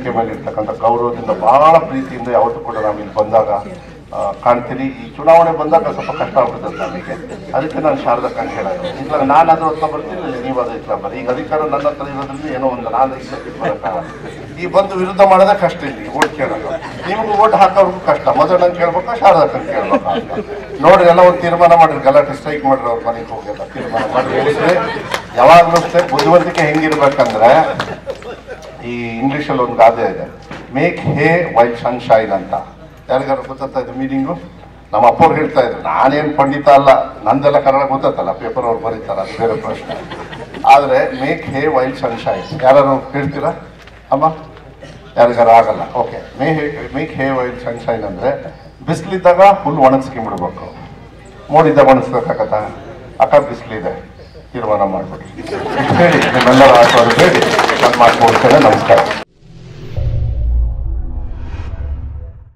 ವೇದಿಕೆ ಮೇಲೆ ಇರ್ತಕ್ಕಂಥ ಗೌರವದಿಂದ ಬಹಳ ಪ್ರೀತಿಯಿಂದ ಯಾವತ್ತೂ ಕೂಡ ನಾವು ಇಲ್ಲಿ ಬಂದಾಗ ಕಾಣ್ತೀನಿ. ಈ ಚುನಾವಣೆ ಬಂದಾಗ ಸ್ವಲ್ಪ ಕಷ್ಟ ಆಗ್ಬಿಡ್ತದೆ ನಮಗೆ, ಅದಕ್ಕೆ ನಾನು ಶಾರದಕ್ಕಂತ ಹೇಳೋದು. ಇಲ್ಲ ನಾನಾದ್ರೂ ಹತ್ರ ಬರ್ತೀನಿ, ನೀವು ಅದೇ ಇಟ್ಲ ಬರ್ರಿ. ಈಗ ಅಧಿಕಾರ ನನ್ನ ಹತ್ರ ಇರೋದ್ರಿಂದ ಏನೋ ಒಂದು ನಾನು ಬರೋಕ್ಕಾಗಲ್ಲ. ಈ ಬಂದು ವಿರುದ್ಧ ಮಾಡೋದೇ ಕಷ್ಟ. ಇಲ್ಲಿ ಓಟ್ ಕೇಳೋದು, ನಿಮಗೂ ಓಟ್ ಹಾಕೋರ್ಗೂ ಕಷ್ಟ. ಮಧುಣ್ಣಂಗೆ ಕೇಳ್ಬೇಕಾ ಶಾರದಕ್ಕಂತ ಕೇಳ್ಬೇಕಾ ಅಂತ ನೋಡ್ರಿ. ಎಲ್ಲ ಒಂದು ತೀರ್ಮಾನ ಮಾಡಿರಿ, ಗಲಾಟೆ ಸ್ಟ್ರೈಕ್ ಮಾಡ್ರಿ, ಅವ್ರ ಮನೆಗೆ ಹೋಗಿಲ್ಲ ತೀರ್ಮಾನ ಮಾಡಿ. ಯಾವಾಗಲೂ ಅಷ್ಟೇ ಬುದ್ಧಿವಂತಿಕೆ ಹೆಂಗಿರ್ಬೇಕಂದ್ರೆ, ಈ ಇಂಗ್ಲೀಷಲ್ಲಿ ಒಂದು ಗಾದೆ ಇದೆ, ಮೇಕ್ ಹೇ ವೈಲ್ ಸನ್ಶೈನ್ ಅಂತ. ಯಾರಿಗಾರು ಗೊತ್ತಾ ಇದು ಮೀನಿಂಗು? ನಮ್ಮ ಅಪ್ಪವ್ರು ಹೇಳ್ತಾ ಇದ್ರು. ನಾನೇನು ಪಂಡಿತ ಅಲ್ಲ, ನಂದೆಲ್ಲ ಕನ್ನಡ ಗೊತ್ತಲ್ಲ, ಪೇಪರ್ ಅವ್ರು ಬರೀತಾರ, ಅದು ಬೇರೆ ಪ್ರಶ್ನೆ. ಆದರೆ ಮೇಕ್ ಹೇ ವೈಲ್ ಸನ್ಶೈನ್ ಯಾರು ಹೇಳ್ತೀರಾ ಅಮ್ಮ? ಯಾರಿಗಾರ ಆಗಲ್ಲ. ಓಕೆ, ಮೇಕ್ ಹೇ ವೈಲ್ ಸನ್ಶೈನ್ ಅಂದರೆ ಬಿಸಿಲಿದ್ದಾಗ ಹುಲ್ಲು ಒಣಗಿಸ್ಕೊಂಡ್ಬಿಡ್ಬೇಕು, ಮೋಡಿದ್ದಾಗ ಒಣಗಿಸ್ಬೇಕಾಗತ್ತ? ಅಕ್ಕ ಬಿಸಿಲಿದೆ, ತೀರ್ಮಾನ ಮಾಡ್ಬಿಡಿ ಹೇಳಿ, ನಿಮ್ಮೆಲ್ಲರ ಆಶೀರ್ವಾದ ಹೇಳಿ ನಾನು ಮಾಡ್ಕೊಡ್ತೇನೆ. ನಮಸ್ಕಾರ.